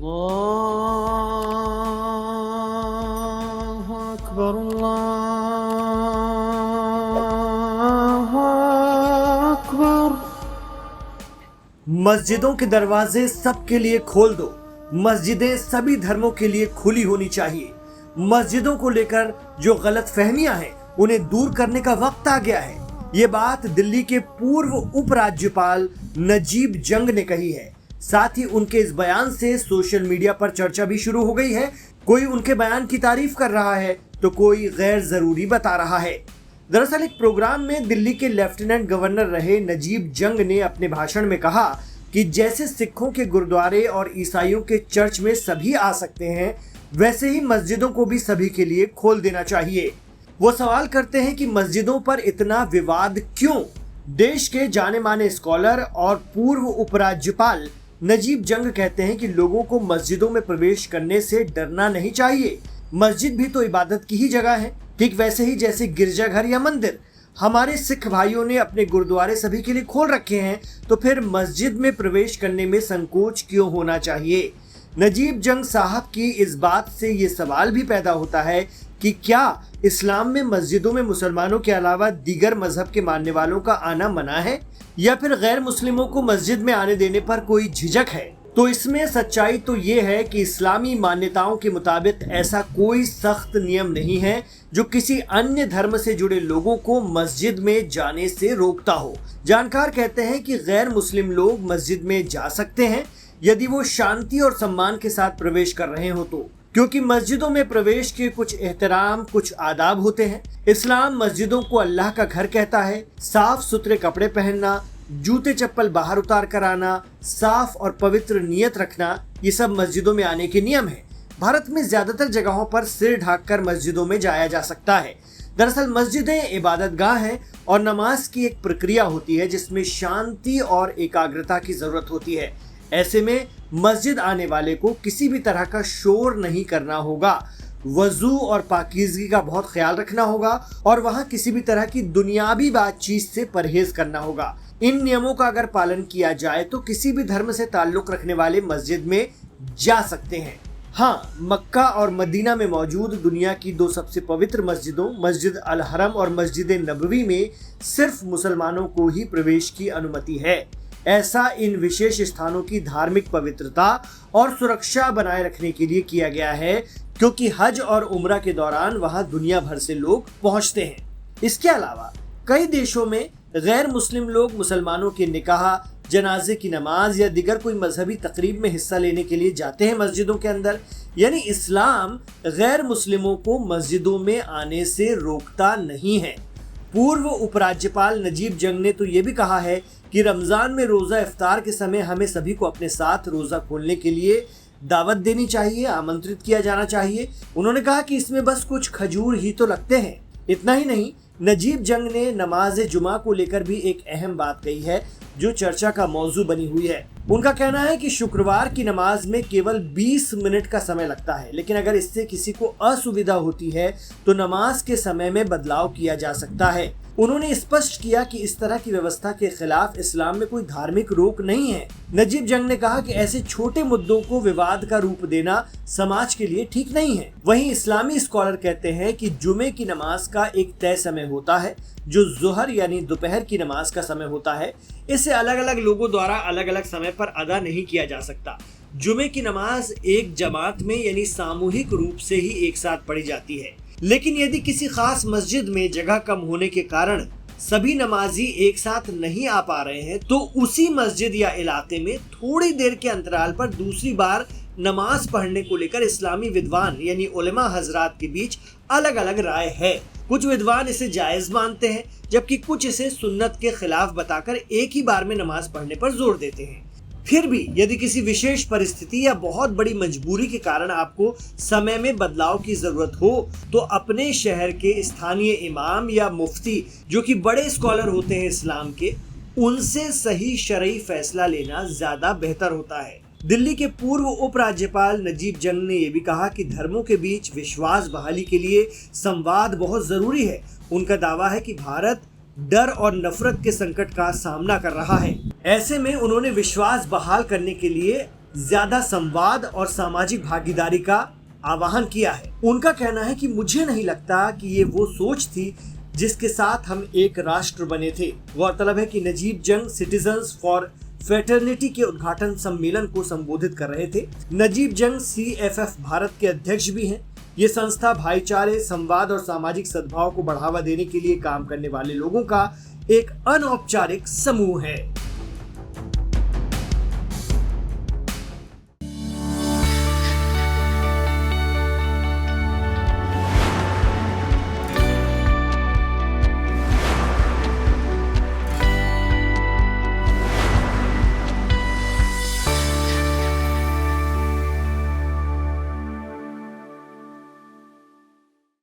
अल्लाहु अकबर अल्लाहु अकबर। मस्जिदों के दरवाजे सबके लिए खोल दो। मस्जिदें सभी धर्मों के लिए खुली होनी चाहिए। मस्जिदों को लेकर जो गलतफहमियां हैं उन्हें दूर करने का वक्त आ गया है। ये बात दिल्ली के पूर्व उपराज्यपाल नजीब जंग ने कही है। साथ ही उनके इस बयान से सोशल मीडिया पर चर्चा भी शुरू हो गई है। कोई उनके बयान की तारीफ कर रहा है तो कोई गैर जरूरी बता रहा है। दरअसल एक प्रोग्राम में दिल्ली के लेफ्टिनेंट गवर्नर रहे नजीब जंग ने अपने भाषण में कहा कि जैसे सिखों के गुरुद्वारे और ईसाइयों के चर्च में सभी आ सकते हैं, वैसे ही मस्जिदों को भी सभी के लिए खोल देना चाहिए। वो सवाल करते हैं कि मस्जिदों पर इतना विवाद क्यों। देश के जाने माने स्कॉलर और पूर्व उपराज्यपाल नजीब जंग कहते हैं कि लोगों को मस्जिदों में प्रवेश करने से डरना नहीं चाहिए। मस्जिद भी तो इबादत की ही जगह है, ठीक वैसे ही जैसे गिरजाघर या मंदिर। हमारे सिख भाइयों ने अपने गुरुद्वारे सभी के लिए खोल रखे हैं, तो फिर मस्जिद में प्रवेश करने में संकोच क्यों होना चाहिए। नजीब जंग साहब की इस बात से ये सवाल भी पैदा होता है कि क्या इस्लाम में मस्जिदों में मुसलमानों के अलावा दीगर मजहब के मानने वालों का आना मना है, या फिर गैर मुस्लिमों को मस्जिद में आने देने पर कोई झिझक है। तो इसमें सच्चाई तो ये है कि इस्लामी मान्यताओं के मुताबिक ऐसा कोई सख्त नियम नहीं है जो किसी अन्य धर्म से जुड़े लोगों को मस्जिद में जाने से रोकता हो। जानकार कहते हैं कि गैर मुस्लिम लोग मस्जिद में जा सकते हैं यदि वो शांति और सम्मान के साथ प्रवेश कर रहे हो तो, क्योंकि मस्जिदों में प्रवेश के कुछ एहतराम, कुछ आदाब होते हैं। इस्लाम मस्जिदों को अल्लाह का घर कहता है। साफ सुथरे कपड़े पहनना, जूते चप्पल बाहर उतार कर आना, साफ और पवित्र नियत रखना, ये सब मस्जिदों में आने के नियम है। भारत में ज्यादातर जगहों पर सिर ढककर मस्जिदों में जाया जा सकता है। दरअसल मस्जिदें इबादतगाह हैं और नमाज की एक प्रक्रिया होती है जिसमें शांति और एकाग्रता की जरूरत होती है। ऐसे में मस्जिद आने वाले को किसी भी तरह का शोर नहीं करना होगा। वजू और पाकीज़गी का बहुत ख्याल रखना होगा और वहाँ किसी भी तरह की दुनियावी बातचीत से परहेज करना होगा। इन नियमों का अगर पालन किया जाए तो किसी भी धर्म से ताल्लुक रखने वाले मस्जिद में जा सकते हैं। हाँ, मक्का और मदीना में मौजूद दुनिया की दो सबसे पवित्र मस्जिदों मस्जिद अल हरम और मस्जिद नबवी में सिर्फ मुसलमानों को ही प्रवेश की अनुमति है। ऐसा इन विशेष स्थानों की धार्मिक पवित्रता और सुरक्षा बनाए रखने के लिए किया गया है, क्योंकि हज और उम्रा के दौरान वहां दुनिया भर से लोग पहुंचते हैं। इसके अलावा कई देशों में गैर मुस्लिम लोग मुसलमानों के निकाह, जनाजे की नमाज या दिगर कोई मजहबी तकरीब में हिस्सा लेने के लिए जाते हैं मस्जिदों के अंदर। यानी इस्लाम गैर मुस्लिमों को मस्जिदों में आने से रोकता नहीं है। पूर्व उपराज्यपाल नजीब जंग ने तो ये भी कहा है कि रमजान में रोजा इफ्तार के समय हमें सभी को अपने साथ रोजा खोलने के लिए दावत देनी चाहिए, आमंत्रित किया जाना चाहिए। उन्होंने कहा कि इसमें बस कुछ खजूर ही तो लगते हैं। इतना ही नहीं, नजीब जंग ने नमाज जुमा को लेकर भी एक अहम बात कही है जो चर्चा का मौजू बनी हुई है। उनका कहना है कि शुक्रवार की नमाज में केवल 20 मिनट का समय लगता है, लेकिन अगर इससे किसी को असुविधा होती है तो नमाज के समय में बदलाव किया जा सकता है। उन्होंने स्पष्ट किया कि इस तरह की व्यवस्था के खिलाफ इस्लाम में कोई धार्मिक रोक नहीं है। नजीब जंग ने कहा कि ऐसे छोटे मुद्दों को विवाद का रूप देना समाज के लिए ठीक नहीं है। वहीं इस्लामी स्कॉलर कहते हैं कि जुमे की नमाज का एक तय समय होता है जो जुहर यानी दोपहर की नमाज का समय होता है। इसे अलग अलग लोगों द्वारा अलग अलग समय पर अदा नहीं किया जा सकता। जुमे की नमाज एक जमात में यानी सामूहिक रूप से ही एक साथ पढ़ी जाती है, लेकिन यदि किसी खास मस्जिद में जगह कम होने के कारण सभी नमाजी एक साथ नहीं आ पा रहे हैं तो उसी मस्जिद या इलाके में थोड़ी देर के अंतराल पर दूसरी बार नमाज पढ़ने को लेकर इस्लामी विद्वान यानी उलेमा हजरात के बीच अलग अलग राय है। कुछ विद्वान इसे जायज मानते हैं जबकि कुछ इसे सुन्नत के खिलाफ बताकर एक ही बार में नमाज पढ़ने पर जोर देते हैं। फिर भी यदि किसी विशेष परिस्थिति या बहुत बड़ी मजबूरी के कारण आपको समय में बदलाव की जरूरत हो तो अपने शहर के स्थानीय इमाम या मुफ्ती जो कि बड़े स्कॉलर होते हैं इस्लाम के, उनसे सही शरई फैसला लेना ज्यादा बेहतर होता है। दिल्ली के पूर्व उपराज्यपाल नजीब जंग ने यह भी कहा कि धर्मों के बीच विश्वास बहाली के लिए संवाद बहुत जरूरी है। उनका दावा है कि भारत डर और नफरत के संकट का सामना कर रहा है। ऐसे में उन्होंने विश्वास बहाल करने के लिए ज्यादा संवाद और सामाजिक भागीदारी का आह्वान किया है। उनका कहना है कि मुझे नहीं लगता कि ये वो सोच थी जिसके साथ हम एक राष्ट्र बने थे। गौरतलब है कि नजीब जंग सिटीजन्स फॉर फ्रेटर्निटी के उद्घाटन सम्मेलन को संबोधित कर रहे थे। नजीब जंग CFF भारत के अध्यक्ष भी हैं। ये संस्था भाईचारे, संवाद और सामाजिक सद्भाव को बढ़ावा देने के लिए काम करने वाले लोगों का एक अनौपचारिक समूह है।